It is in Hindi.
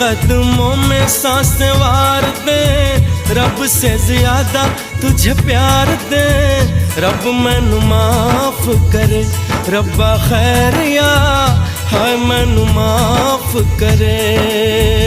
कदमों में सांसें वार दे, रब से ज्यादा तुझे प्यार दे। रब मैनू माफ करे, रब्बा खैरिया हाय मैनू माफ करे।